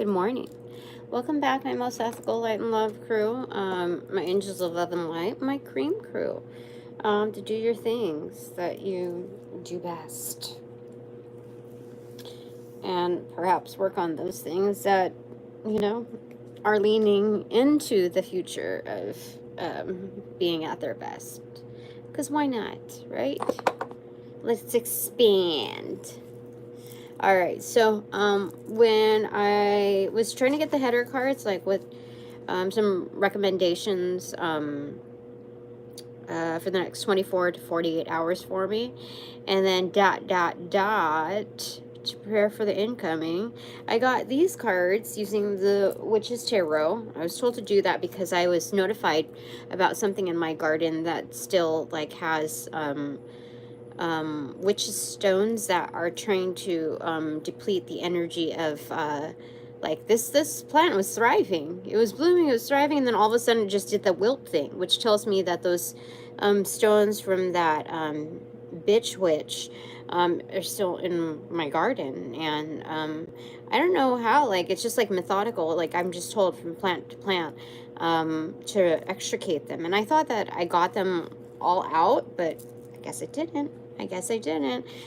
Good morning. Welcome back, my most ethical light and love crew, my angels of love and light, my cream crew, to do your things that you do best. And perhaps work on those things that, you know, are leaning into the future of being at their best. Because why not, right? Let's expand. All right, so when I was trying to get the header cards, like with some recommendations for the next 24 to 48 hours for me, and then ... to prepare for the incoming, I got these cards using the Witch's Tarot. I was told to do that because I was notified about something in my garden that still like has witch's stones that are trying to deplete the energy of like this plant was thriving, it was blooming, it was thriving, and then all of a sudden it just did the wilt thing, which tells me that those stones from that bitch witch are still in my garden. And I don't know how, like it's just like methodical, like I'm just told from plant to plant to extricate them, and I thought that I got them all out, but I guess I didn't.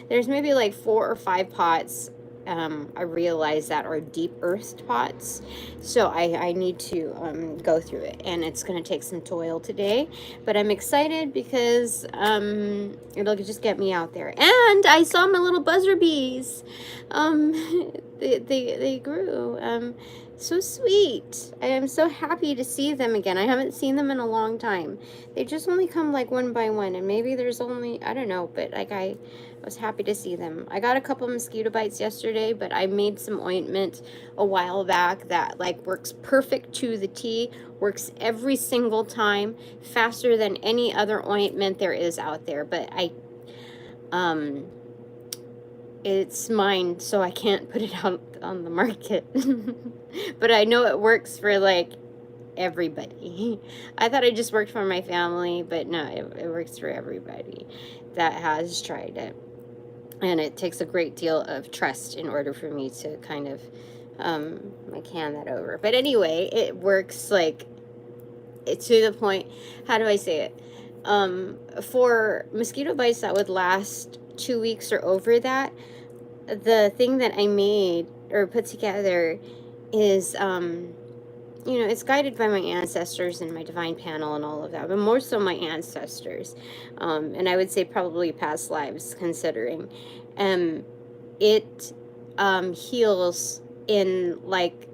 There's maybe like 4 or 5 pots I realize that are deep earthed pots, so I need to go through it, and it's going to take some toil today, but I'm excited because it'll just get me out there. And I saw my little buzzer bees. They grew. So sweet. I am so happy to see them again. I haven't seen them in a long time. They just only come like one by one, and maybe there's only, I don't know, but like I was happy to see them. I got a couple mosquito bites yesterday, but I made some ointment a while back that like works perfect to the T, works every single time, faster than any other ointment there is out there. But it's mine, so I can't put it out on the market. But I know it works for like everybody. I thought it just worked for my family, but no, it works for everybody that has tried it. And it takes a great deal of trust in order for me to kind of like hand that over. But anyway, it works like to the point, how do I say it? For mosquito bites that would last 2 weeks or over that, the thing that I made or put together is, you know, it's guided by my ancestors and my divine panel and all of that, but more so my ancestors, and I would say probably past lives, considering. It heals in like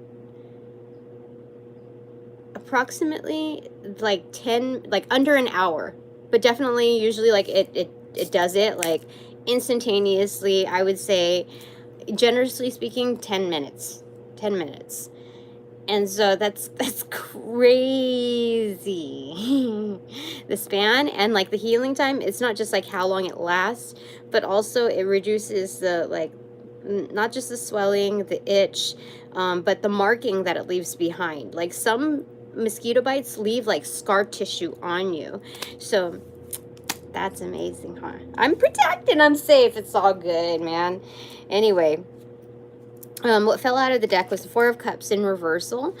approximately like 10, like under an hour, but definitely usually like it does it like instantaneously. I would say, generously speaking, 10 minutes. And so that's crazy. The span and like the healing time, it's not just like how long it lasts, but also it reduces the like not just the swelling, the itch, but the marking that it leaves behind. Like some mosquito bites leave like scar tissue on you. So that's amazing, huh? I'm protected, I'm safe, it's all good, man. Anyway, what fell out of the deck was the 4 of Cups in reversal,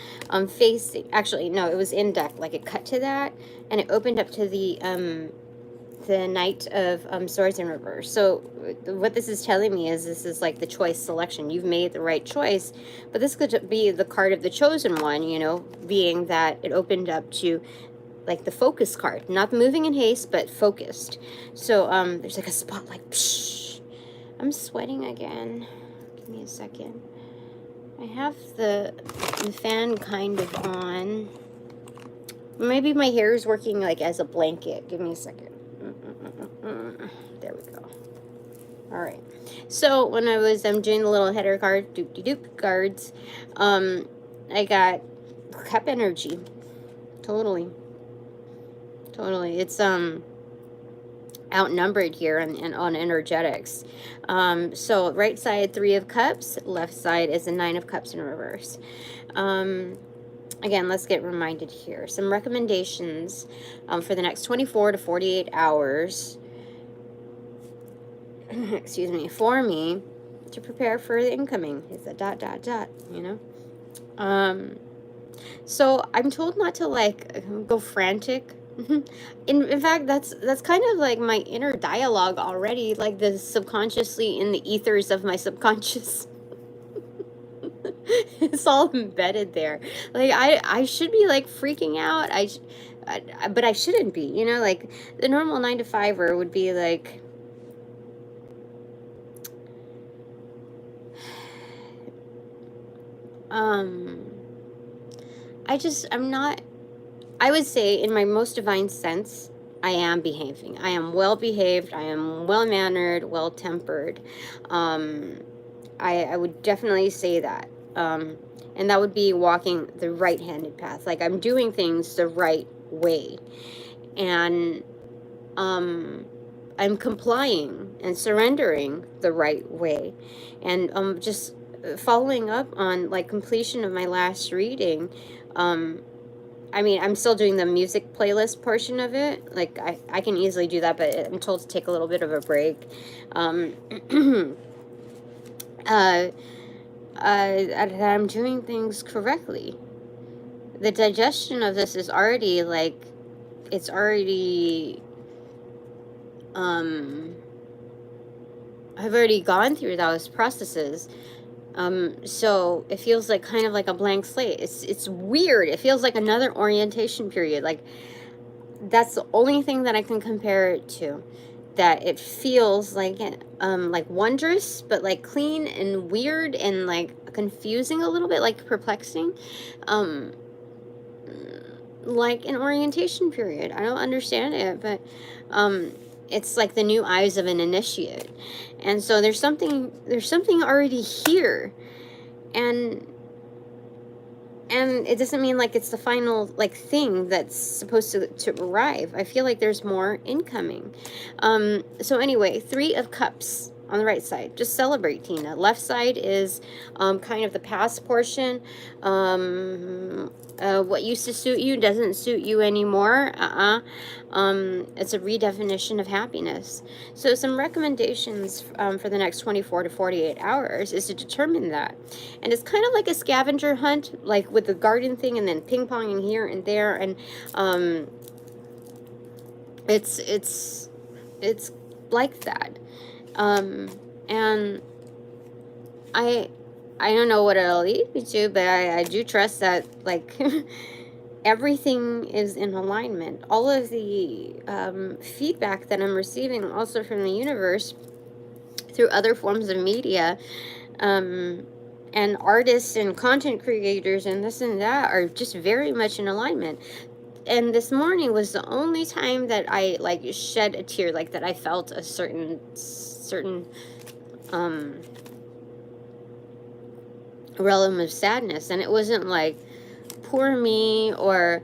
facing, actually, no, it was in deck, like it cut to that, and it opened up to the Knight of Swords in reverse. So what this is telling me is this is like the choice selection. You've made the right choice, but this could be the card of the chosen one, you know, being that it opened up to like the focus card, not moving in haste, but focused. So there's like a spotlight. Psh, I'm sweating again. Give me a second. I have the fan kind of on. Maybe my hair is working like as a blanket. Give me a second. There we go. All right. So when I was doing the little header card, doop cards, I got cup energy. Totally. It's outnumbered here on energetics. So right side 3 of Cups, left side is a 9 of Cups in reverse. Again, let's get reminded here. Some recommendations for the next 24 to 48 hours. Excuse me, for me to prepare for the incoming. It's a ... you know. So I'm told not to like go frantic. In fact, that's kind of like my inner dialogue already, like the subconsciously in the ethers of my subconscious. It's all embedded there. Like I should be like freaking out. But I shouldn't be. You know, like the normal 9 to 5er would be like. I'm not. I would say, in my most divine sense, I am behaving. I am well behaved. I am well mannered, well tempered. I would definitely say that. And that would be walking the right-handed path. Like I'm doing things the right way. And I'm complying and surrendering the right way. And just following up on like completion of my last reading, I mean, I'm still doing the music playlist portion of it. Like, I can easily do that, but I'm told to take a little bit of a break. I'm doing things correctly. The digestion of this is already, like, it's already, I've already gone through those processes. So it feels like kind of like a blank slate. It's weird. It feels like another orientation period. Like that's the only thing that I can compare it to. That it feels like wondrous, but like clean and weird and like confusing a little bit, like perplexing. Like an orientation period. I don't understand it, but it's like the new eyes of an initiate. And so there's something already here. And it doesn't mean like it's the final like thing that's supposed to arrive. I feel like there's more incoming. So anyway, 3 of Cups on the right side. Just celebrate, Tina. Left side is kind of the past portion. What used to suit you doesn't suit you anymore. It's a redefinition of happiness. So some recommendations for the next 24 to 48 hours is to determine that. And it's kind of like a scavenger hunt, like with the garden thing and then ping-ponging here and there. And it's like that. And I don't know what it'll lead me to, but I do trust that, like, everything is in alignment. All of the feedback that I'm receiving also from the universe through other forms of media, and artists and content creators and this and that are just very much in alignment. And this morning was the only time that I, like, shed a tear, like, that I felt a certain realm of sadness. And it wasn't like poor me or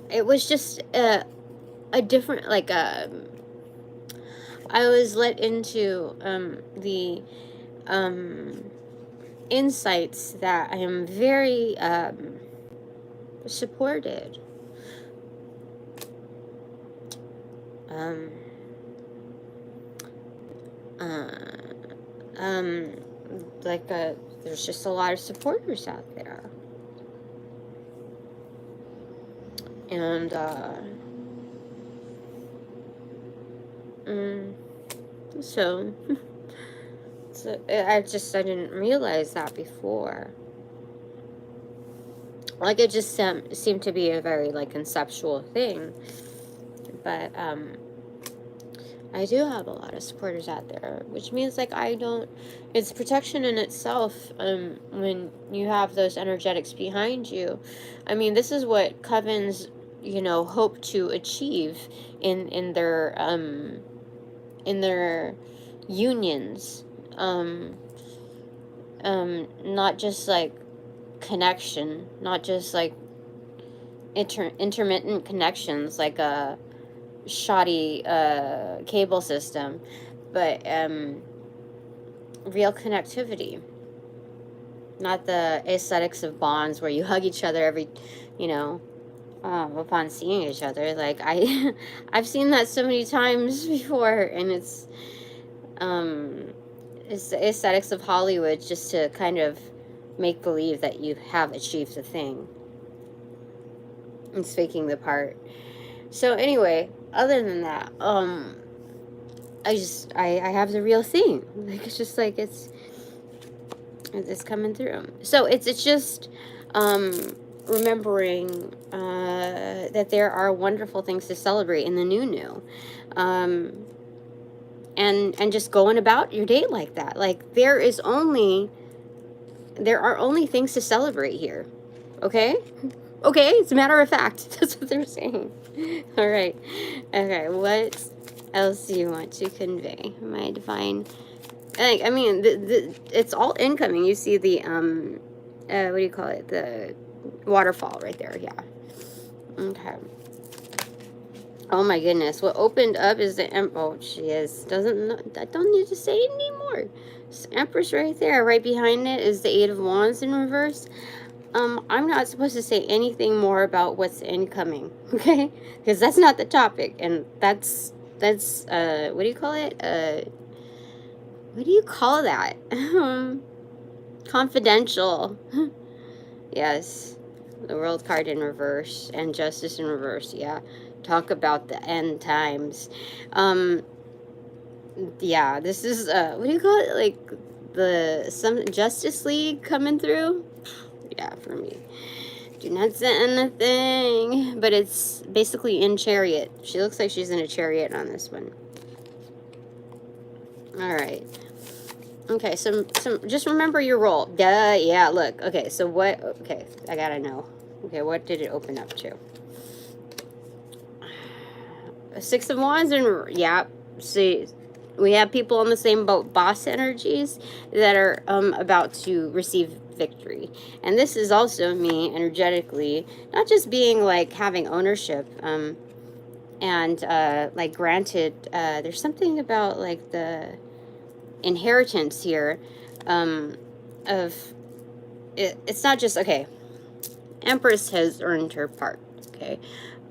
it was just a different, like, I was let into the insights that I am very supported. There's just a lot of supporters out there. And so I didn't realize that before. Like, it just seemed to be a very, like, conceptual thing. But I do have a lot of supporters out there, which means, like, it's protection in itself when you have those energetics behind you. I mean, this is what covens, hope to achieve in their unions. Not just, like, connection, not just, like, intermittent connections, like a shoddy cable system, but real connectivity, not the aesthetics of bonds where you hug each other every upon seeing each other. Like, I've seen that so many times before, and it's aesthetics of Hollywood just to kind of make believe that you have achieved the thing. It's faking the part. So anyway, other than that, I have the real thing. Like, it's just like it's coming through. So it's just remembering that there are wonderful things to celebrate in the new. And just going about your day like that. Like, there are only things to celebrate here. Okay? Okay, it's a matter of fact. That's what they're saying. All right. Okay, what else do you want to convey? My divine... Like, I mean, it's all incoming. You see the, what do you call it? The waterfall right there, yeah. Okay. Oh my goodness, what opened up is the oh, she is, I don't need to say it anymore. It's Empress right there. Right behind it is the Eight of Wands in reverse. I'm not supposed to say anything more about what's incoming, okay? Because that's not the topic, and that's what do you call it? What do you call that? Confidential. Yes. The World card in reverse and Justice in reverse, yeah. Talk about the end times. Yeah, this is, what do you call it? Like, some Justice League coming through? Yeah, for me. Do not say anything. But it's basically in Chariot. She looks like she's in a chariot on this one. Alright. Okay, so just remember your role. Duh, yeah, look. Okay, so what, okay, I gotta know. Okay, what did it open up to? Six of Wands, and yeah, see, we have people on the same boat, boss energies, that are about to receive victory. And this is also me energetically, not just being like having ownership, and like granted, there's something about like the inheritance here, of it's not just, okay, Empress has earned her part, okay,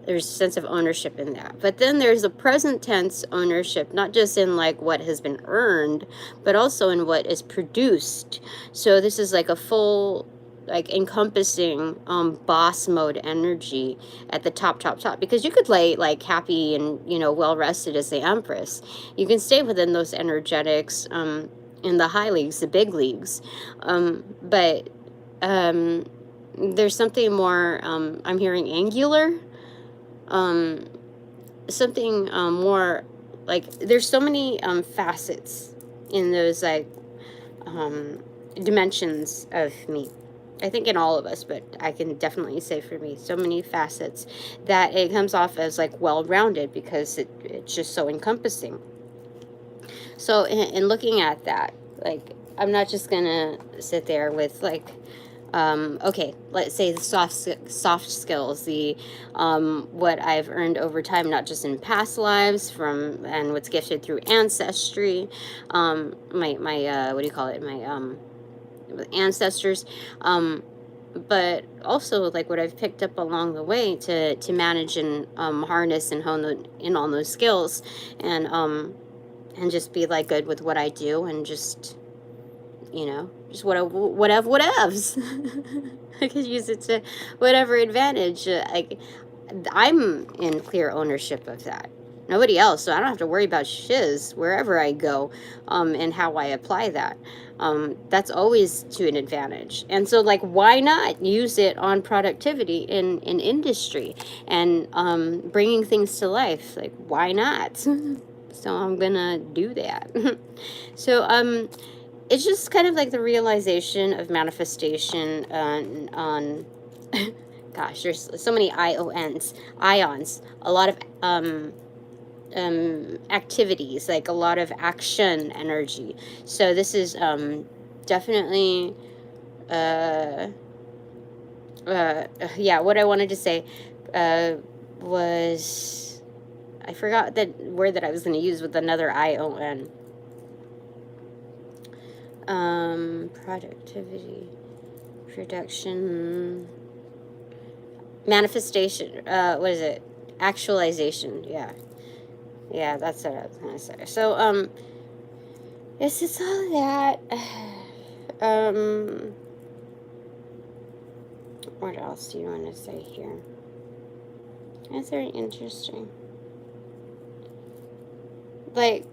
there's a sense of ownership in that, but then there's a present tense ownership, not just in like what has been earned, but also in what is produced. So this is like a full, like, encompassing boss mode energy at the top, because you could lay like happy and, you know, well rested as the Empress. You can stay within those energetics in the high leagues, the big leagues, but there's something more, I'm hearing angular, something more like, there's so many facets in those like dimensions of me. I think in all of us, but I can definitely say for me, so many facets that it comes off as like well-rounded, because it's just so encompassing. So in looking at that, like, I'm not just gonna sit there with like, okay, let's say the soft skills, the what I've earned over time, not just in past lives, and what's gifted through ancestry, my what do you call it, my ancestors, but also like what I've picked up along the way to manage and harness and hone in on those skills, and just be like good with what I do, and just, you know, just whatevs. I could use it to whatever advantage. I'm in clear ownership of that. Nobody else, so I don't have to worry about shiz wherever I go, and how I apply that. That's always to an advantage. And so, like, why not use it on productivity in industry and bringing things to life? Like, why not? So I'm gonna do that. So it's just kind of like the realization of manifestation on gosh, there's so many ions, a lot of activities, like a lot of action energy. So this is definitely yeah, what I wanted to say was, I forgot that word that I was going to use with another ION. Productivity, production, manifestation, what is it? Actualization, yeah. Yeah, that's what I was going to say. So, this is all that. What else do you want to say here? That's very interesting. Like,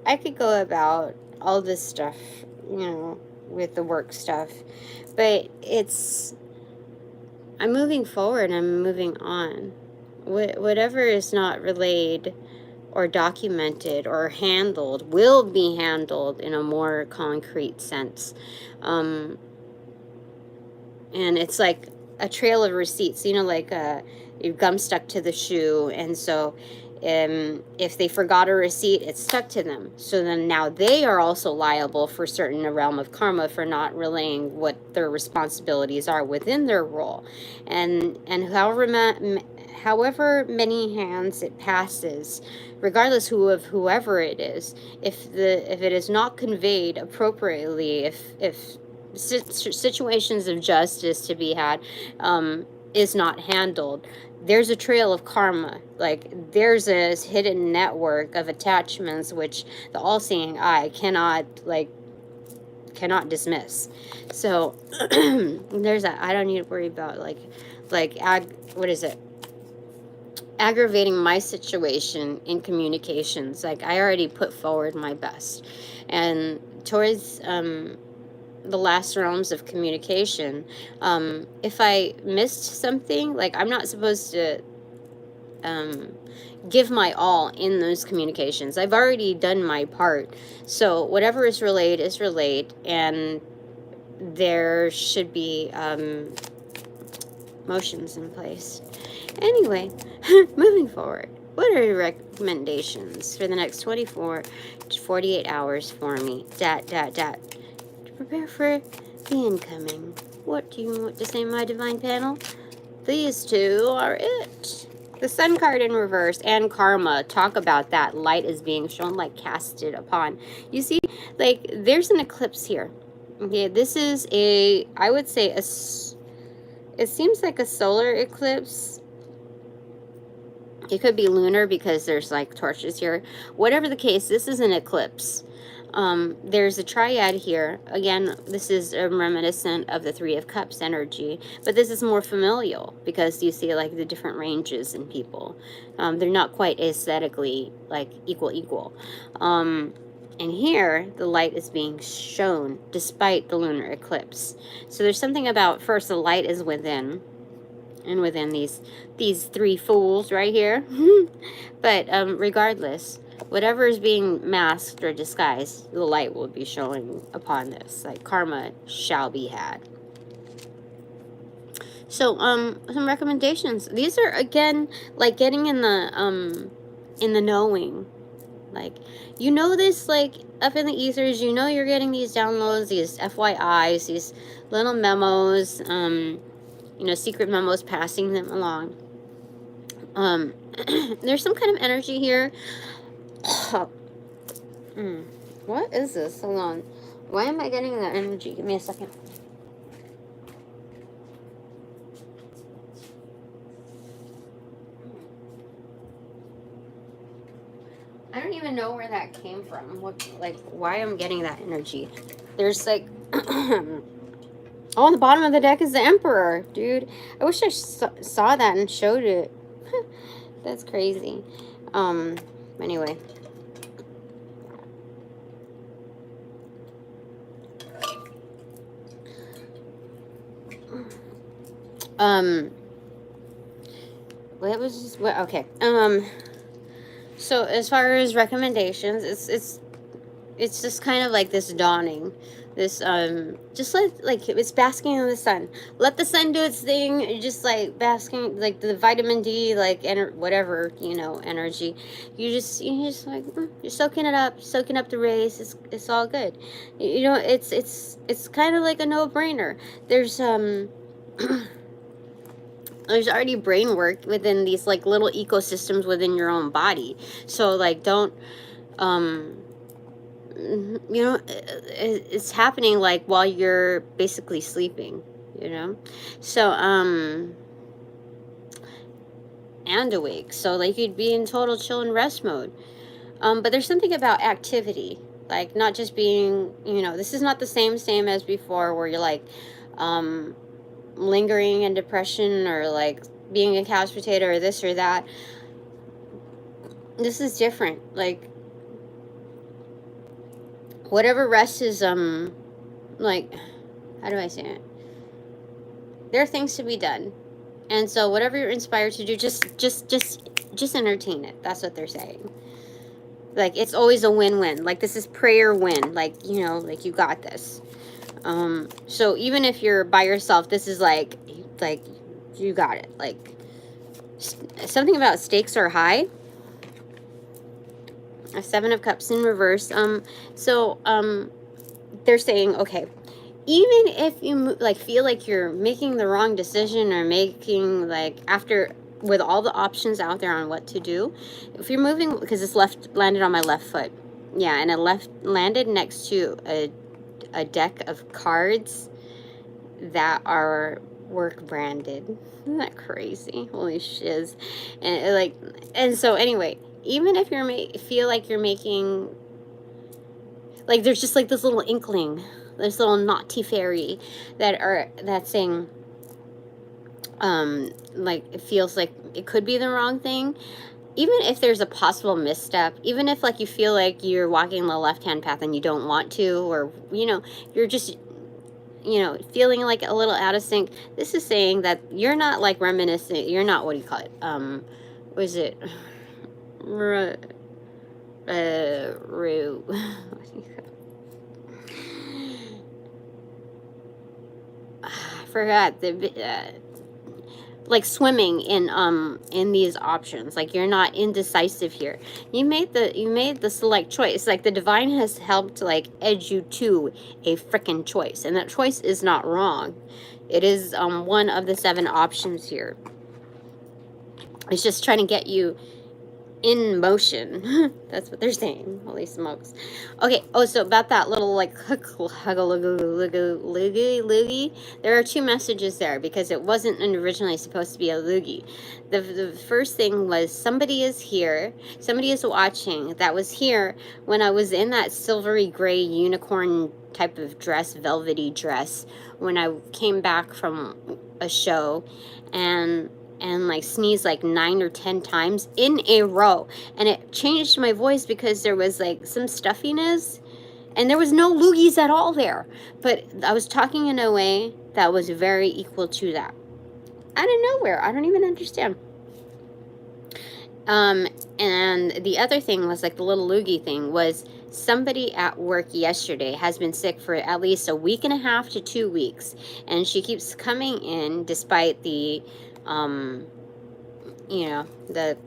I could go about all this stuff, you know, with the work stuff, but I'm moving forward, I'm moving on. Whatever is not relayed or documented or handled will be handled in a more concrete sense. And it's like a trail of receipts, you know, like your gum stuck to the shoe, and so if they forgot a receipt, it's stuck to them. So then now they are also liable for certain realm of karma for not relaying what their responsibilities are within their role. And however many hands it passes, regardless of whoever it is, if it is not conveyed appropriately, if situations of justice to be had is not handled, there's a trail of karma. Like, there's a hidden network of attachments which the all-seeing eye cannot dismiss. So there's that. I don't need to worry about what is it, aggravating my situation in communications. Like, I already put forward my best, and towards the last realms of communication, if I missed something, like, I'm not supposed to give my all in those communications. I've already done my part. So whatever is relayed, and there should be motions in place. Anyway, moving forward, what are your recommendations for the next 24 to 48 hours for me? Prepare for the incoming. What do you want to say, my divine panel? These two are it. The Sun card in reverse and karma. Talk about that. Light is being shown, like casted upon. You see, like, there's an eclipse here. Okay, this is I would say it seems like a solar eclipse. It could be lunar because there's like torches here. Whatever the case, this is an eclipse. There's a triad here. Again, this is reminiscent of the Three of Cups energy, but this is more familial because you see like the different ranges in people. They're not quite aesthetically like equal. And here the light is being shown despite the lunar eclipse. So there's something about, first, the light is within, and within these three fools right here. But regardless, whatever is being masked or disguised, the light will be showing upon this. Like, karma shall be had. So, some recommendations. These are, again, like getting in the knowing. Like, you know this, like, up in the ethers, you know you're getting these downloads, these FYIs, these little memos, you know, secret memos, passing them along. There's some kind of energy here. What is this? Hold on. Why am I getting that energy? Give me a second. I don't even know where that came from. Why I'm getting that energy. There's like... Oh, on the bottom of the deck is the Emperor. Dude, I wish I saw that and showed it. That's crazy. Anyway. What was just... What? Okay. So as far as recommendations, it's just kind of like this dawning, this just like it's basking in the sun. Let the sun do its thing. Just like basking, like the vitamin D, like whatever, you know, energy. You just like you're soaking it up, soaking up the rays. It's all good. You know, it's kind of like a no-brainer. There's already brain work within these like little ecosystems within your own body. So like, don't, you know, it's happening like while you're basically sleeping, you know? So, and awake. So like you'd be in total chill and rest mode. But there's something about activity. Like, not just being, you know, this is not the same as before where you're like lingering in depression or like being a couch potato or this or that. This is different. Like, whatever rest is, like, how do I say it? There are things to be done. And so whatever you're inspired to do, just entertain it. That's what they're saying. Like, it's always a win-win. Like, this is prayer win. Like, you know, like, you got this. So even if you're by yourself, this is like you got it. Like, something about stakes are high. A 7 of Cups in reverse. They're saying, okay, even if you like feel like you're making the wrong decision or making like with all the options out there on what to do, if you're moving, because this landed on my left foot, yeah, and it landed next to a deck of cards that are work branded. Isn't that crazy? Holy shiz. And so anyway, even if you feel like you're making, like, there's just like this little inkling, this little naughty fairy that's saying, like, it feels like it could be the wrong thing. Even if there's a possible misstep, even if like you feel like you're walking the left-hand path and you don't want to, or, you know, you're just, you know, feeling like a little out of sync, this is saying that you're not like reminiscent, you're not, what do you call it? What is it? I forgot like swimming in these options. Like, you're not indecisive here. You made the select choice. Like, the divine has helped like edge you to a freaking choice, and that choice is not wrong. It is one of the 7 options here. It's just trying to get you in motion. That's what they're saying. Holy smokes. Okay. Oh, so about that little like loogie, there are 2 messages there because it wasn't originally supposed to be a loogie. The first thing was, somebody is here. Somebody is watching that was here when I was in that silvery gray unicorn type of dress, velvety dress, when I came back from a show and like sneezed like 9 or 10 times in a row, and it changed my voice because there was like some stuffiness and there was no loogies at all there, but I was talking in a way that was very equal to that, out of nowhere. I don't even understand. And the other thing was like the little loogie thing was, somebody at work yesterday has been sick for at least a week and a half to 2 weeks, and she keeps coming in despite the you know, the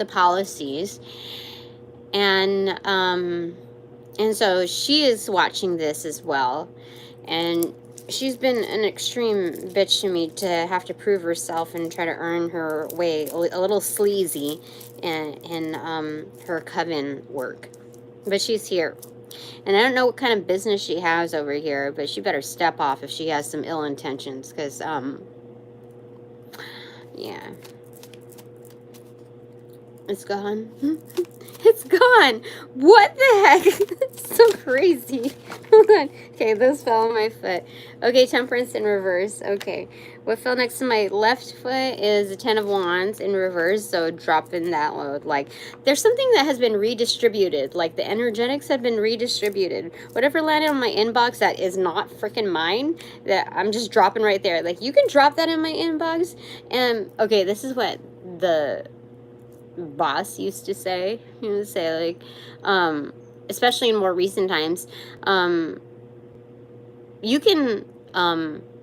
policies, and so she is watching this as well, and she's been an extreme bitch to me to have to prove herself and try to earn her way, a little sleazy in her Coven work, but she's here. And I don't know what kind of business she has over here, but she better step off if she has some ill intentions, because yeah. It's gone. It's gone. What the heck? It's so crazy. Hold on. Okay, those fell on my foot. Okay, Temperance in reverse. Okay. What fell next to my left foot is the 10 of Wands in reverse, so drop in that load. Like, there's something that has been redistributed. Like, the energetics have been redistributed. Whatever landed on my inbox that is not freaking mine, that I'm just dropping right there. Like, you can drop that in my inbox. And, okay, this is what the boss used to say. He would say, like, especially in more recent times, you can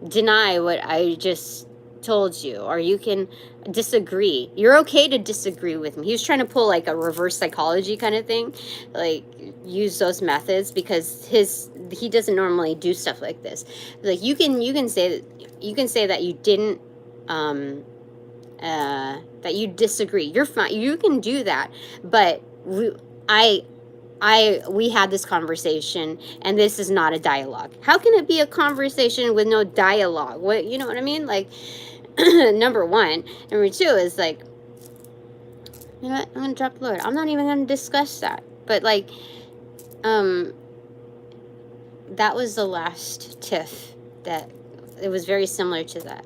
deny what I just told you, or you can disagree. You're okay to disagree with me. He was trying to pull like a reverse psychology kind of thing, like use those methods, because he doesn't normally do stuff like this. Like, you can say that you didn't that you disagree. You're fine. You can do that, but we had this conversation, and this is not a dialogue. How can it be a conversation with no dialogue? What, you know what I mean? Like, number one. Number two is like, you know what? I'm gonna drop the load. I'm not even gonna discuss that. But like, That was the last tiff that it was very similar to that.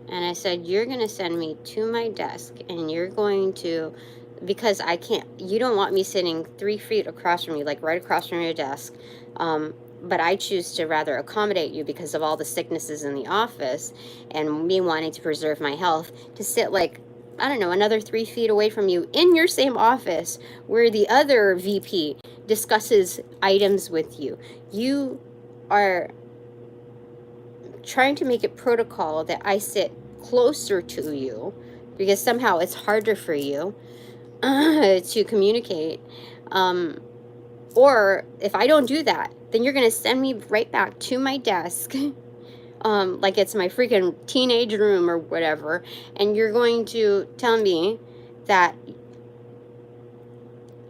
And I said, you're going to send me to my desk and you're going to, because I can't, you don't want me sitting 3 feet across from you, like right across from your desk. But I choose to rather accommodate you because of all the sicknesses in the office and me wanting to preserve my health, to sit like, I don't know, another 3 feet away from you in your same office where the other VP discusses items with you. You are trying to make it protocol that I sit closer to you because somehow it's harder for you to communicate. Or if I don't do that, then you're going to send me right back to my desk like it's my freaking teenage room or whatever, and you're going to tell me that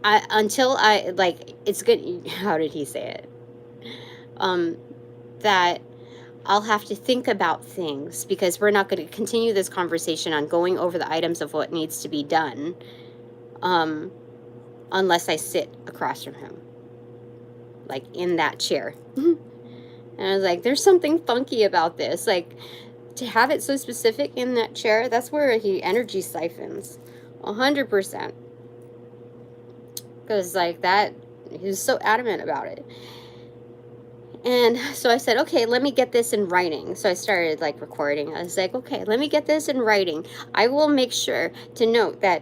until I, like, it's good, how did he say it? That I'll have to think about things because we're not going to continue this conversation on going over the items of what needs to be done unless I sit across from him, like in that chair. And I was like, there's something funky about this. Like, to have it so specific in that chair, that's where he energy siphons 100%. Because like that, he was so adamant about it. And so I said, okay, let me get this in writing. So I started like recording. I was like, okay, let me get this in writing. I will make sure to note that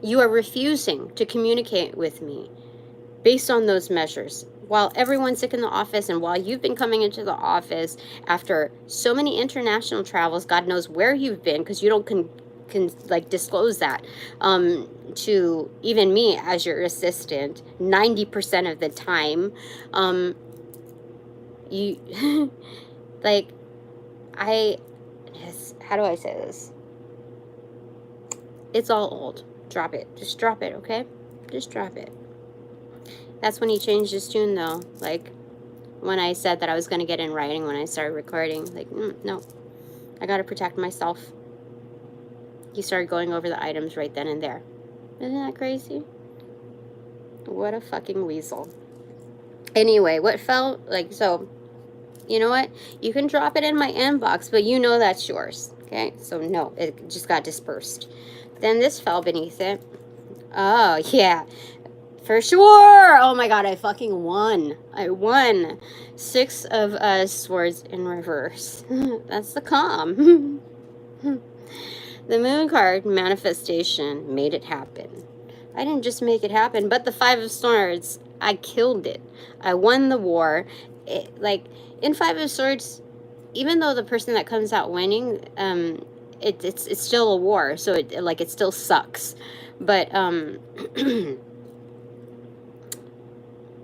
you are refusing to communicate with me based on those measures. While everyone's sick in the office and while you've been coming into the office after so many international travels, God knows where you've been because you don't can like disclose that to even me as your assistant 90% of the time. You like, how do I say this? It's all old. Drop it. Just drop it, okay? Just drop it. That's when he changed his tune, though. Like, when I said that I was going to get in writing when I started recording. Like, no. I got to protect myself. He started going over the items right then and there. Isn't that crazy? What a fucking weasel. Anyway, what felt like, so, you know what? You can drop it in my inbox, but you know that's yours. Okay? So, no, it just got dispersed. Then this fell beneath it. Oh, yeah. For sure. Oh my god, I fucking won. I won. 6 of swords in reverse. That's the calm. The moon card, manifestation, made it happen. I didn't just make it happen, but the 5 of swords, I killed it. I won the war. Like, in 5 of swords, even though the person that comes out winning, it's still a war, so it still sucks. But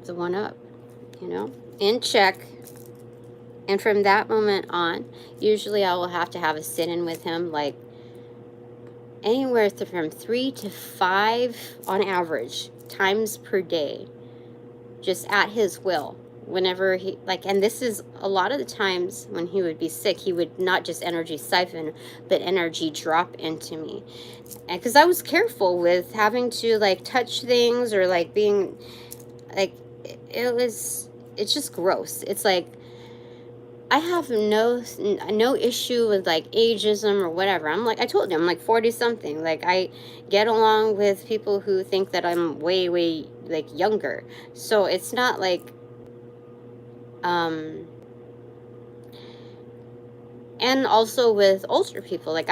the 1 up, you know, in check. And from that moment on, usually I will have to have a sit-in with him, like anywhere from 3 to 5 on average times per day, just at his will. Whenever he, like, and this is a lot of the times when he would be sick, he would not just energy siphon, but energy drop into me. And because I was careful with having to, like, touch things or, like, being, like, it's just gross. It's like, I have no issue with, like, ageism or whatever. I'm like, I told you, I'm like 40 something. Like, I get along with people who think that I'm way, like, younger. So it's not like, and also with older people, like,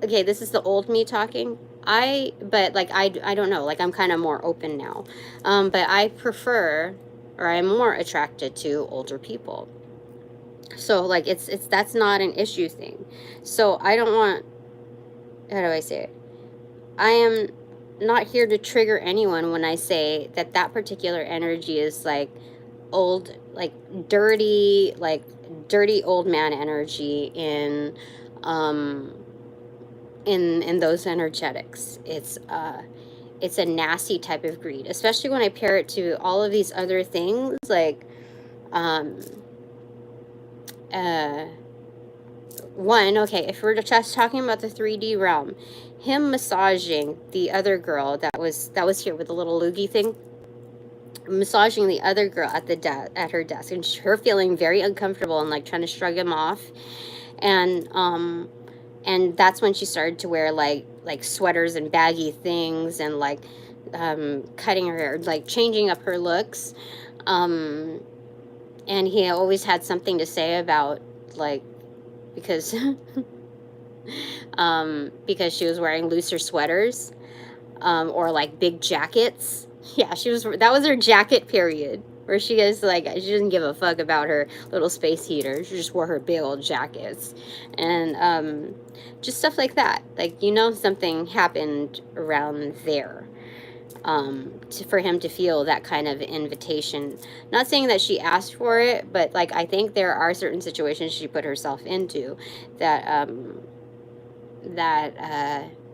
okay, this is the old me talking. But like, I don't know, like, I'm kind of more open now. But I prefer, or I'm more attracted to older people. So, like, that's not an issue thing. So I don't want, how do I say it? I am not here to trigger anyone when I say that that particular energy is, like, old, like, dirty old man energy in those energetics. It's a nasty type of greed, especially when I pair it to all of these other things, like one, okay, if we're just talking about the 3D realm, him massaging the other girl that was here with the little loogie thing, massaging the other girl at the at her desk, and her feeling very uncomfortable and like trying to shrug him off, and that's when she started to wear like sweaters and baggy things, and like cutting her hair, like changing up her looks, and he always had something to say about like, because because she was wearing looser sweaters, or like big jackets. Yeah, that was her jacket period, where she is like, she doesn't give a fuck about her little space heater. She just wore her big old jackets, and just stuff like that. Like, you know, something happened around there, for him to feel that kind of invitation. Not saying that she asked for it, but like, I think there are certain situations she put herself into that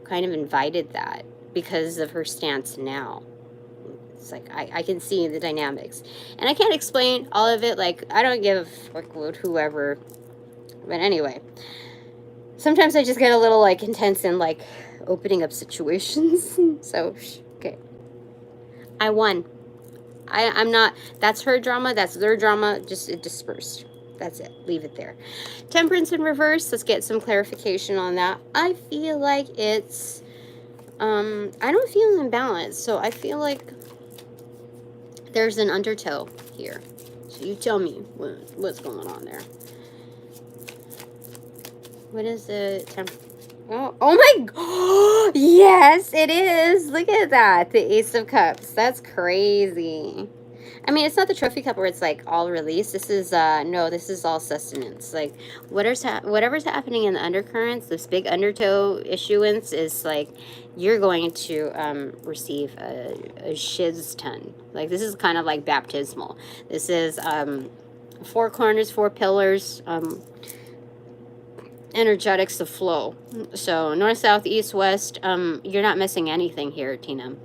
kind of invited that, because of her stance now. It's like, I can see the dynamics, and I can't explain all of it. Like, I don't give a fuck with whoever, but anyway, sometimes I just get a little like intense in like opening up situations. So okay, I won. I'm not, that's her drama, that's their drama, just it dispersed. That's it. Leave it there. Temperance in reverse. Let's get some clarification on that. I feel like it's, I don't feel imbalanced, so I feel like there's an undertow here. So you tell me what's going on there. What is the oh my god! Yes, it is. Look at that. The Ace of Cups. That's crazy. I mean, it's not the trophy cup where it's like all release. This is no, this is all sustenance. Like, whatever's happening in the undercurrents, this big undertow issuance is like, you're going to receive a shiz ton. Like, this is kind of like baptismal. This is 4 corners, 4 pillars, energetics to flow. So north, south, east, west. You're not missing anything here, Tina.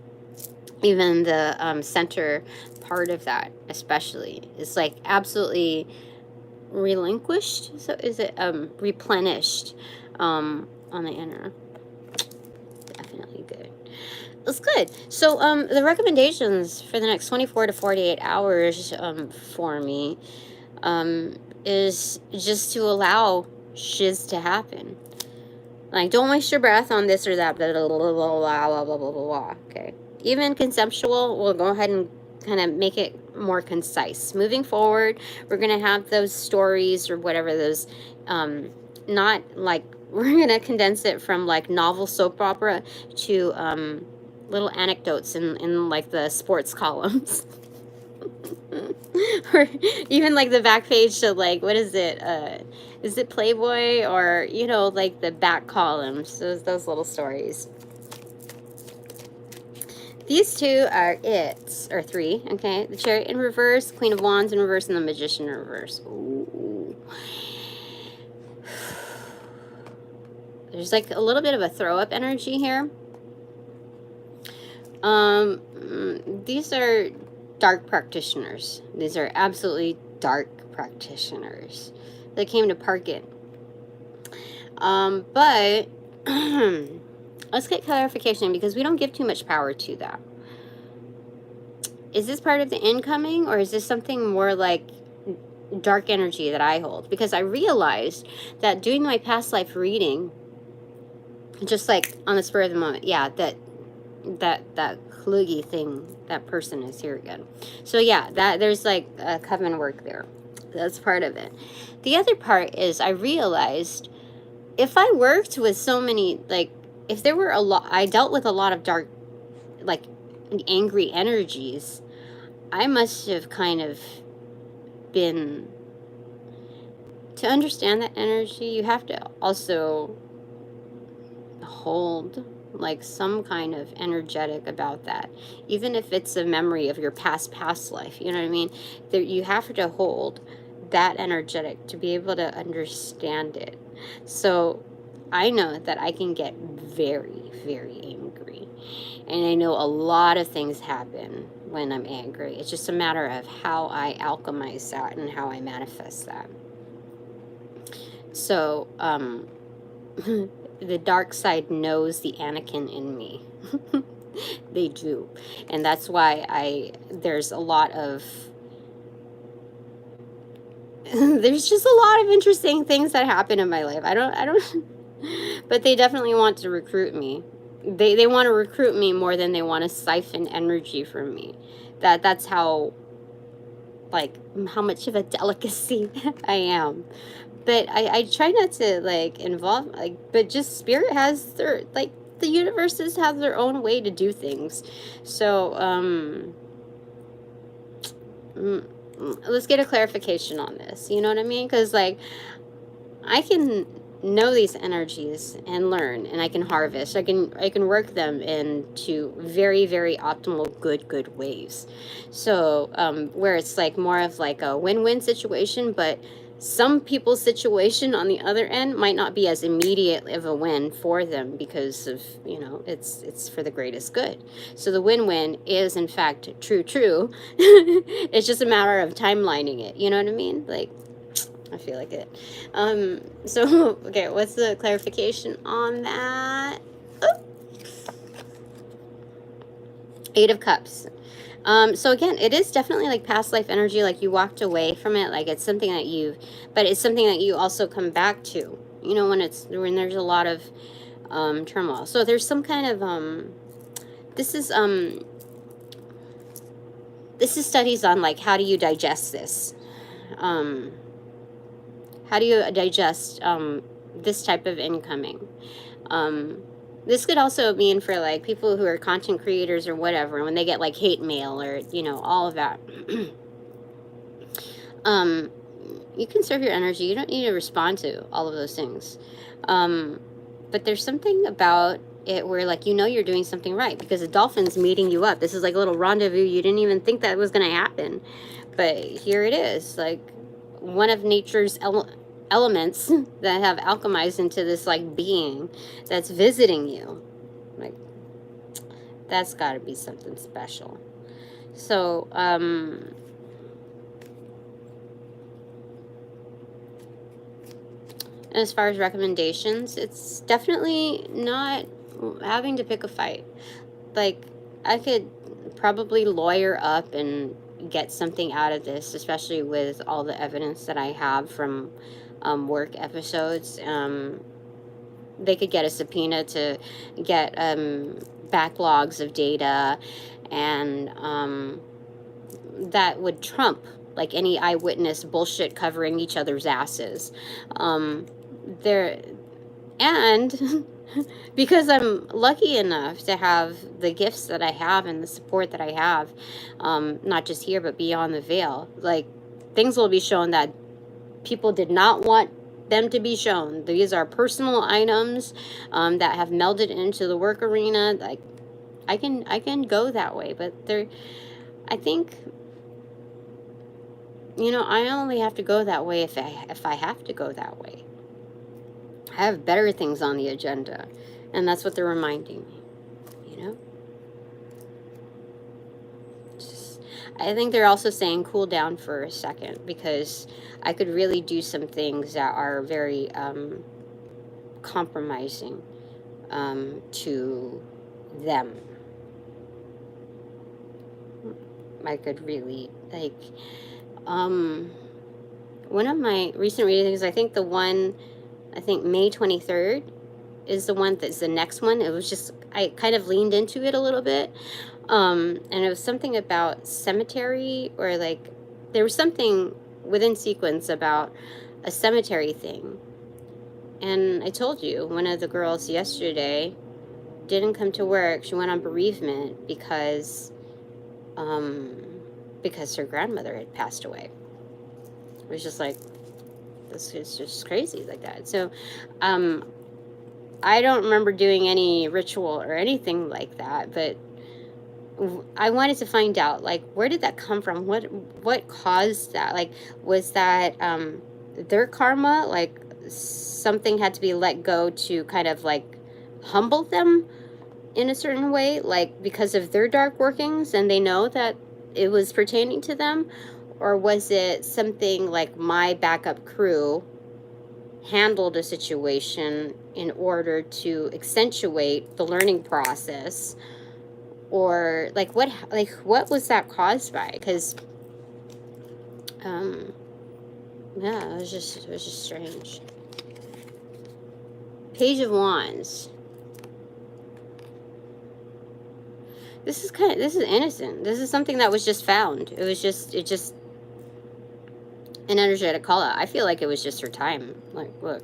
Even the center part of that, especially, is like absolutely relinquished. So is it replenished on the inner? Definitely good. It's good. So the recommendations for the next 24 to 48 hours for me is just to allow shiz to happen. Like, don't waste your breath on this or that, blah, blah, blah, blah, blah, blah, blah, blah. Okay. Even conceptual, we'll go ahead and kind of make it more concise. Moving forward, we're going to have those stories or whatever, those, not like, we're going to condense it from like novel soap opera to little anecdotes in like the sports columns. Or even like the back page to like, what is it Playboy, or, you know, like the back columns, those little stories. These two are it, or 3, okay? The Chariot in reverse, Queen of Wands in reverse, and the Magician in reverse. Ooh. There's like a little bit of a throw-up energy here. These are dark practitioners. These are absolutely dark practitioners. They came to park it. But let's get clarification, because we don't give too much power to that. Is this part of the incoming, or is this something more like dark energy that I hold? Because I realized that doing my past life reading, just like on the spur of the moment, yeah, that kluggy thing, that person is here again. So yeah, that there's like a coven work there. That's part of it. The other part is, I realized if I worked with so many, like, if there were a lot, I dealt with a lot of dark, like, angry energies, I must have kind of been, to understand that energy, you have to also hold like some kind of energetic about that, even if it's a memory of your past life, you know what I mean? There, you have to hold that energetic to be able to understand it. So I know that I can get very, very angry, and I know a lot of things happen when I'm angry. It's just a matter of how I alchemize that and how I manifest that. So, the dark side knows the Anakin in me. They do. And that's why there's a lot of, there's just a lot of interesting things that happen in my life. I don't, but they definitely want to recruit me. They want to recruit me more than they want to siphon energy from me. That's how, like, how much of a delicacy I am. But I try not to, like, involve, like, but just spirit has their, like, the universes have their own way to do things. So, let's get a clarification on this. You know what I mean? Because, like, I can know these energies and learn, and I can harvest. I can work them into very, very optimal good ways. So where it's like more of like a win-win situation, but some people's situation on the other end might not be as immediate of a win for them because of, you know, it's for the greatest good. So the win-win is in fact true. It's just a matter of timelining it. You know what I mean? Like, I feel like it. So, okay, what's the clarification on that? Oh. Eight of Cups. So again, it is definitely like past life energy, like you walked away from it, like it's something that but it's something that you also come back to, you know, when there's a lot of turmoil. So there's some kind of, this is studies on like, how do you digest this? How do you digest this type of incoming? This could also mean for like people who are content creators or whatever, when they get like hate mail or, you know, all of that. You conserve your energy. You don't need to respond to all of those things. But there's something about it where, like, you know, you're doing something right because the dolphin's meeting you up. This is like a little rendezvous. You didn't even think that was going to happen. But here it is, like one of nature's elements that have alchemized into this like being that's visiting you. Like, that's got to be something special. So as far as recommendations, it's definitely not having to pick a fight. Like, I could probably lawyer up and get something out of this, especially with all the evidence that I have from work episodes. They could get a subpoena to get backlogs of data, and that would trump like any eyewitness bullshit covering each other's asses. And because I'm lucky enough to have the gifts that I have and the support that I have, not just here but beyond the veil, like, things will be shown that people did not want them to be shown. These are personal items that have melded into the work arena. Like, I can go that way, but I think, you know, I only have to go that way if I have to go that way. I have better things on the agenda, and that's what they're reminding me, you know? I think they're also saying cool down for a second, because I could really do some things that are very compromising to them. I could really, like, one of my recent readings, I think May 23rd is the one that's the next one. It was just, I kind of leaned into it a little bit. And it was something about cemetery, or like, there was something within sequence about a cemetery thing. And I told you, one of the girls yesterday didn't come to work. She went on bereavement because her grandmother had passed away. It was just like, this is just crazy like that. So, I don't remember doing any ritual or anything like that, but I wanted to find out, like, where did that come from? What caused that? Like, was that their karma? Like, something had to be let go to kind of like humble them in a certain way, like because of their dark workings, and they know that it was pertaining to them? Or was it something like my backup crew handled a situation in order to accentuate the learning process, or like what was that caused by? Because yeah, it was just strange. Page of Wands. This is innocent. This is something that was just found. It just an energetic call out. I feel like it was just her time. Like, look.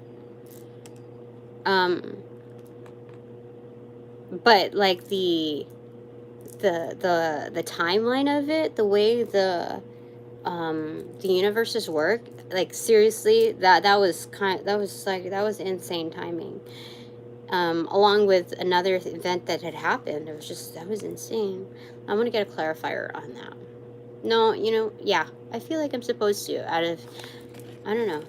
But like the timeline of it, the way the universes work, like seriously, that was insane timing. Along with another event that had happened, that was insane. I'm gonna get a clarifier on that. No, you know, yeah, I feel like I'm supposed to, out of, I don't know,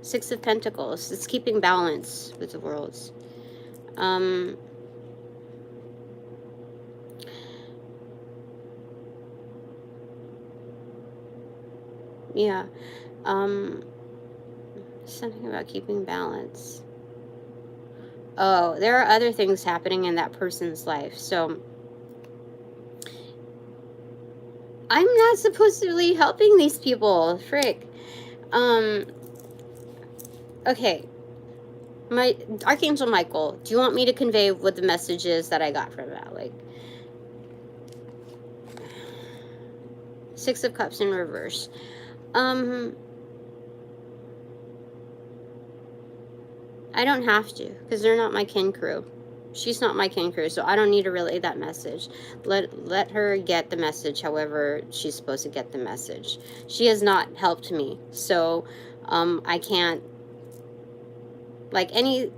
Six of Pentacles. It's keeping balance with the worlds. Yeah, something about keeping balance. Oh, there are other things happening in that person's life, so I'm not supposed to be helping these people. Frick. Okay. My Archangel Michael, do you want me to convey what the message is that I got from that? Like, Six of Cups in reverse. I don't have to, because they're not my kin crew. She's not my kin crew, so I don't need to relay that message. Let her get the message however she's supposed to get the message. She has not helped me, so I can't, like, any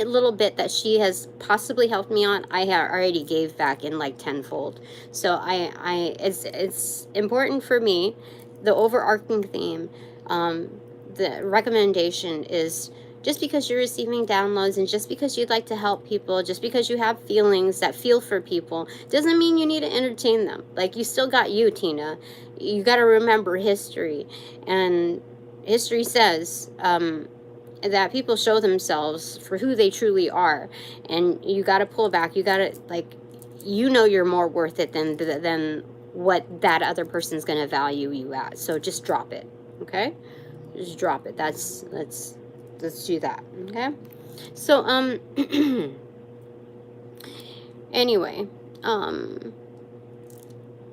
little bit that she has possibly helped me on, I already gave back in like tenfold. So it's important for me. The overarching theme, the recommendation is, just because you're receiving downloads and just because you'd like to help people, just because you have feelings that feel for people, doesn't mean you need to entertain them. Like, you still got you, Tina. You got to remember history. And history says that people show themselves for who they truly are. And you got to pull back. You got to, like, you know you're more worth it than what that other person's going to value you at. So just drop it, okay? Just drop it. Let's do that, okay? So, anyway,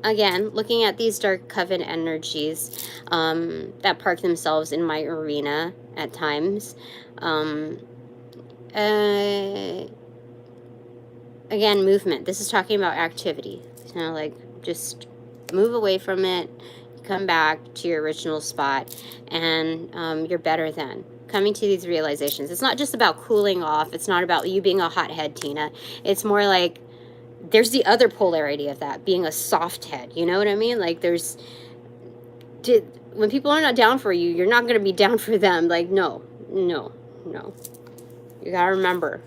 again, looking at these dark coven energies, that park themselves in my arena at times, again, movement. This is talking about activity. You know, like, just move away from it, come back to your original spot, and you're better than. Coming to these realizations. It's not just about cooling off. It's not about you being a hothead, Tina. It's more like there's the other polarity of that, being a soft head. You know what I mean? Like, when people are not down for you, you're not going to be down for them. Like, no. You got to remember.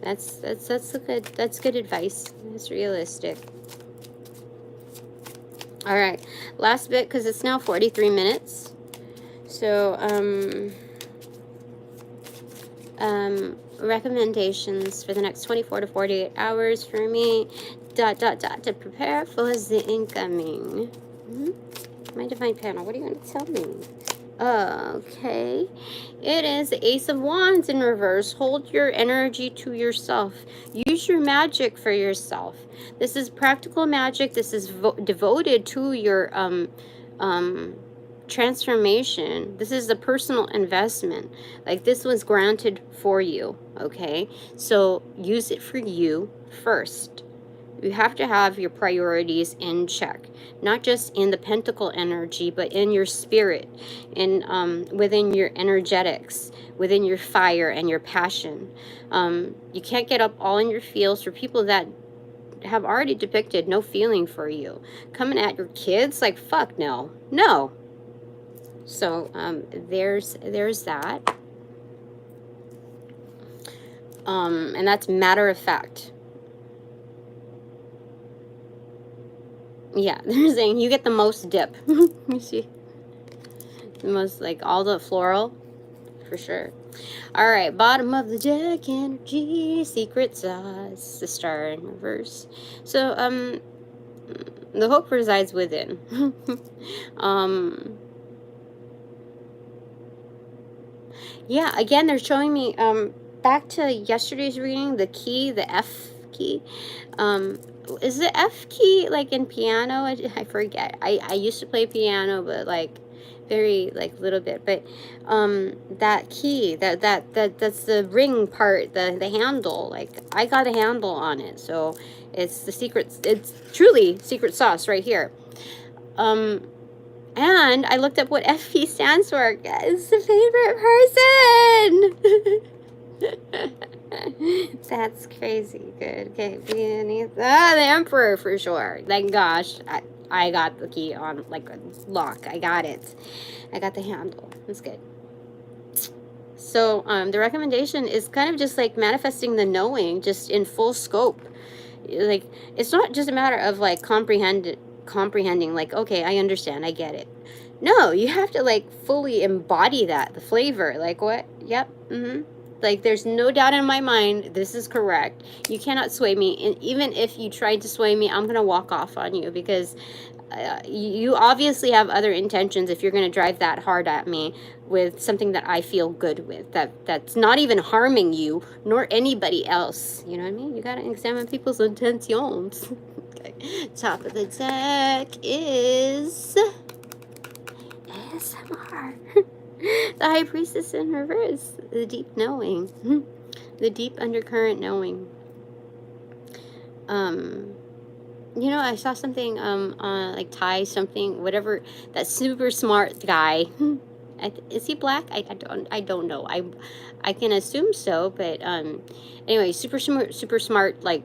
That's good advice. It's realistic. All right, last bit, because it's now 43 minutes. So, recommendations for the next 24 to 48 hours for me. ... to prepare for the incoming. My divine panel, what are you going to tell me? Okay, it is the Ace of Wands in reverse. Hold your energy to yourself. Use your magic for yourself. This is practical magic. This is devoted to your transformation. This is the personal investment. Like, this was granted for you, okay? So use it for you first. You have to have your priorities in check, not just in the pentacle energy, but in your spirit, in within your energetics, within your fire and your passion. You can't get up all in your feels for people that have already depicted no feeling for you. Coming at your kids, like, fuck no. So there's that. And that's matter of fact. Yeah, they're saying you get the most dip. You see? Most like all the floral, for sure. All right, bottom of the deck energy, secret sauce, the star in reverse. So the hope resides within. Yeah, again, they're showing me back to yesterday's reading, the key, the F key. Is the F key like in piano? I forget. I used to play piano, but like very like little bit. But that key, that's the ring part, the handle. Like I got a handle on it, so it's the secret. It's truly secret sauce right here. And I looked up what FP stands for. It's the favorite person. That's crazy. Good. Okay. The Emperor for sure. Thank gosh. I got the key on like a lock. I got it. I got the handle. That's good. So the recommendation is kind of just like manifesting the knowing just in full scope. Like it's not just a matter of like comprehending like, okay, I understand, I get it. No, you have to like fully embody that, the flavor. Like what? Yep. Like there's no doubt in my mind this is correct. You cannot sway me, and even if you tried to sway me, I'm gonna walk off on you, because you obviously have other intentions if you're gonna drive that hard at me with something that I feel good with, that's not even harming you nor anybody else. You know what I mean? You gotta examine people's intentions. Okay. Top of the deck is ASMR. The High Priestess in reverse. The deep knowing. The deep undercurrent knowing. You know, I saw something on like Thai something, whatever, that super smart guy. Is he black? I don't know. I can assume so, but anyway, super smart like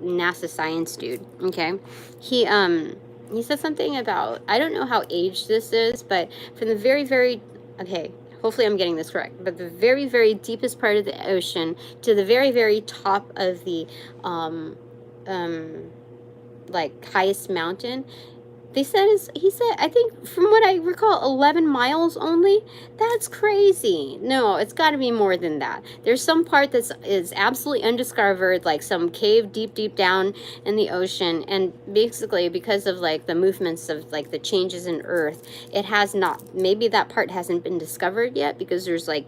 NASA science dude. Okay, he said something about, I don't know how aged this is, but from the very okay, hopefully I'm getting this correct, but the very deepest part of the ocean to the very top of the like highest mountain, he said, I think from what I recall, 11 miles only. That's crazy. No, it's got to be more than that. There's some part is absolutely undiscovered, like some cave deep down in the ocean, and basically because of like the movements of like the changes in Earth, it has not, maybe that part hasn't been discovered yet, because there's like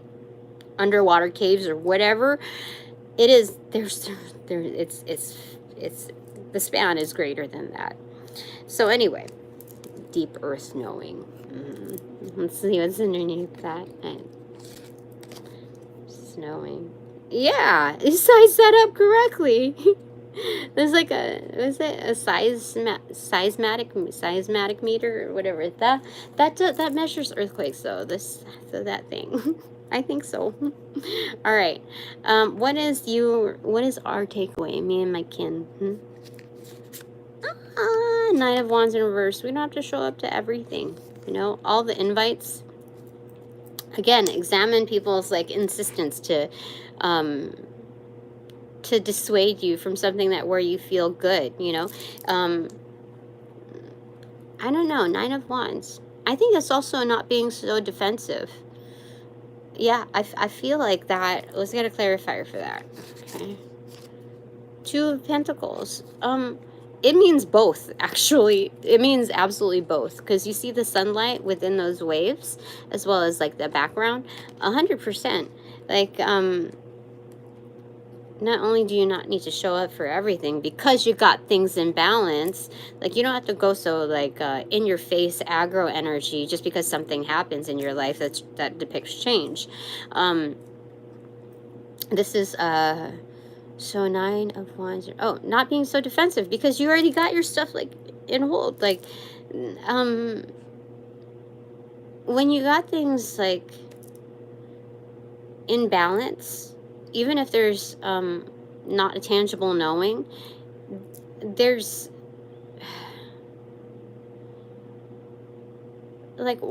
underwater caves or whatever. It is, it's the span is greater than that. So anyway, deep earth knowing. Let's see what's underneath that. Snowing. Yeah, you sized that up correctly. There's like a seismatic meter or whatever. That measures earthquakes though. That thing. I think so. All right. What is our takeaway? Me and my kin. Nine of Wands in reverse. We don't have to show up to everything. You know, all the invites. Again, examine people's like insistence to dissuade you from something where you feel good. You know, I don't know. Nine of Wands. I think it's also not being so defensive. Yeah, I feel like that. Let's get a clarifier for that. Okay. Two of Pentacles. It means both, actually. It means absolutely both, because you see the sunlight within those waves, as well as like the background. 100%. Like, not only do you not need to show up for everything because you got things in balance, like you don't have to go so like in your face aggro energy just because something happens in your life that depicts change. This is so Nine of Wands. Oh, not being so defensive because you already got your stuff like in hold. Like, when you got things like in balance, even if there's not a tangible knowing, there's like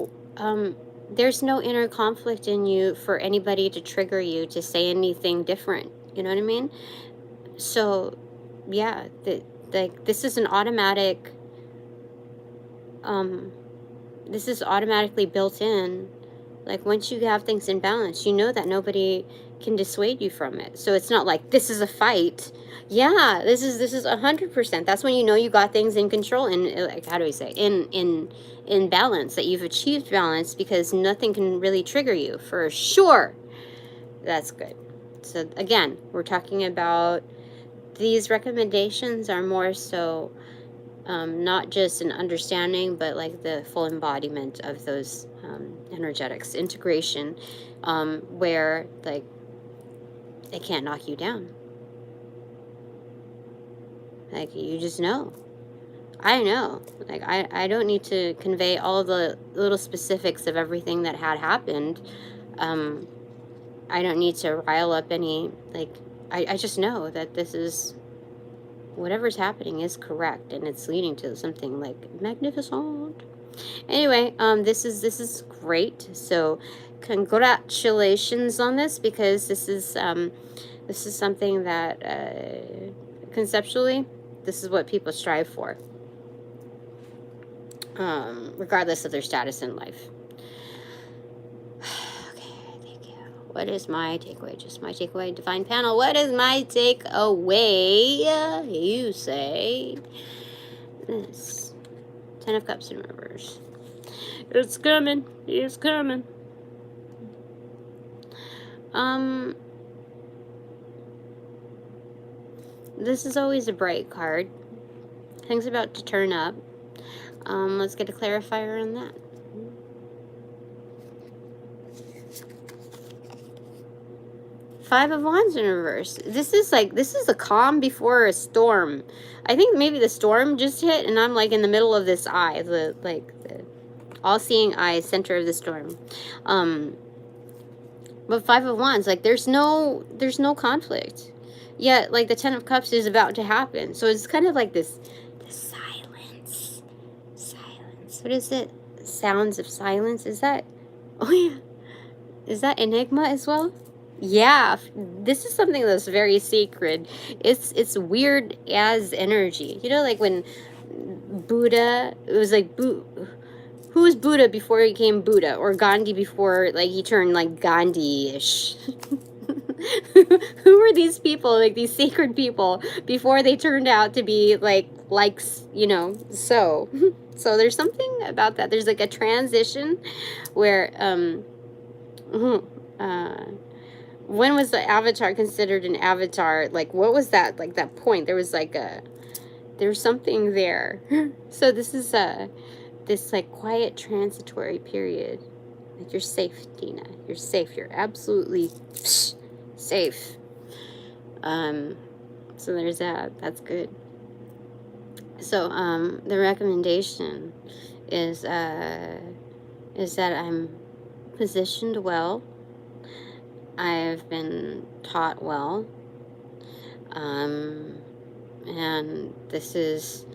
there's no inner conflict in you for anybody to trigger you to say anything different. You know what I mean? So, yeah, like this is an automatic. This is automatically built in Like, once you have things in balance, you know that nobody can dissuade you from it. So it's not like, this is a fight. Yeah, this is 100%. That's when you know you got things in control, and like, how do we say, in balance, that you've achieved balance, because nothing can really trigger you, for sure. That's good. So again, we're talking about, these recommendations are more so not just an understanding, but like the full embodiment of those energetics, integration, where like it can't knock you down. Like, you just know. I know. Like, I don't need to convey all the little specifics of everything that had happened. I don't need to rile up any, like, I just know that this is, whatever's happening is correct, and it's leading to something like magnificent. Anyway, this is great. So congratulations on this, because this is something that conceptually, this is what people strive for, regardless of their status in life. Okay, thank you. What is my takeaway? Just my takeaway, divine panel. What is my takeaway? You say this. 10 of Cups in reverse. It's coming. It's coming. This is always a bright card. Things about to turn up. Let's get a clarifier on that. Five of Wands in reverse. This is a calm before a storm. I think maybe the storm just hit, and I'm like in the middle of this eye, the all-seeing eye, center of the storm. But Five of Wands, like, there's no conflict. Yet, like, the 10 of Cups is about to happen. So it's kind of like this silence. Silence. What is it? Sounds of silence. Is that, oh yeah. Is that Enigma as well? Yeah, this is something that's very sacred. It's weird as energy. You know, like when Buddha, it was like, who was Buddha before he became Buddha? Or Gandhi before, like, he turned, like, Gandhi-ish? Who were these people, like, these sacred people, before they turned out to be, you know, so. So there's something about that. There's, like, a transition where, when was the avatar considered an avatar? Like, what was that? Like, that point? There was, like, there's something there. So this is, this, like, quiet transitory period. Like, you're safe, Dina. You're safe. You're absolutely safe. So there's that. That's good. So, the recommendation is that I'm positioned well. I've been taught well. And this is,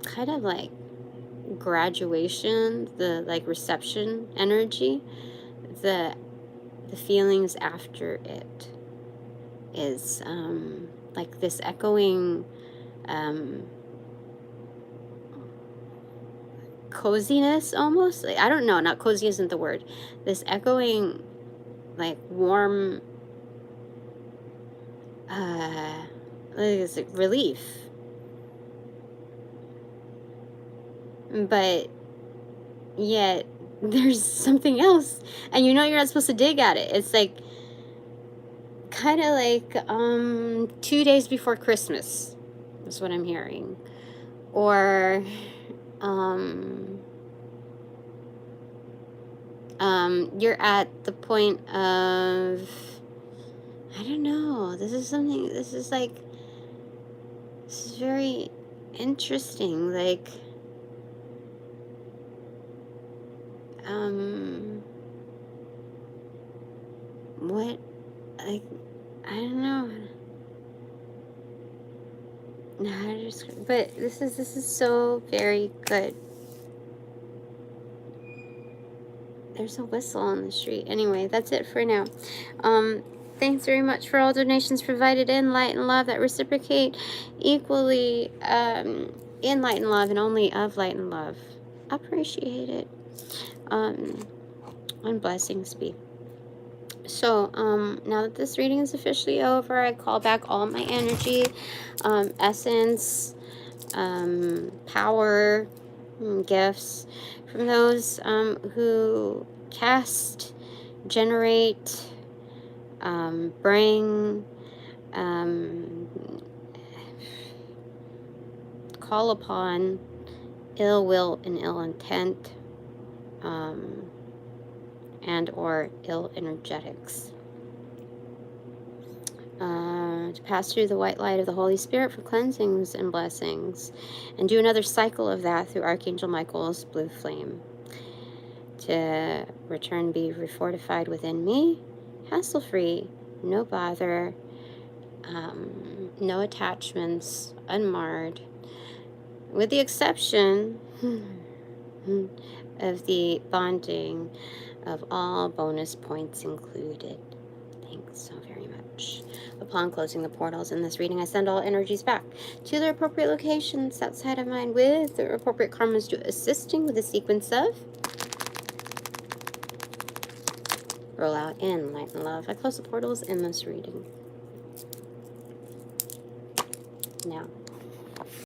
kind of like graduation, the, like, reception energy, the feelings after it is, like this echoing, coziness almost. Like, I don't know, not cozy isn't the word. This echoing, like, warm, it's like relief. But yet there's something else, and you know you're not supposed to dig at it. It's like kind of like 2 days before Christmas is what I'm hearing, or you're at the point of, I don't know, this is very interesting, like, what, like, I don't know how to describe, but this is so very good. There's a whistle on the street. Anyway, that's it for now. Thanks very much for all donations provided in light and love that reciprocate equally, in light and love, and only of light and love. Appreciate it. And blessings be. So, now that this reading is officially over, I call back all my energy, essence, power, gifts from those who cast, generate, bring, call upon ill will and ill intent, and or ill energetics. To pass through the white light of the Holy Spirit for cleansings and blessings, and do another cycle of that through Archangel Michael's blue flame. To return, be refortified within me, hassle-free, no bother, no attachments, unmarred, with the exception of the bonding of all bonus points included. Thanks so very much. Upon closing the portals in this reading, I send all energies back to their appropriate locations outside of mine with their appropriate karmas to assisting with a sequence of roll out in light and love. I close the portals in this reading. Now.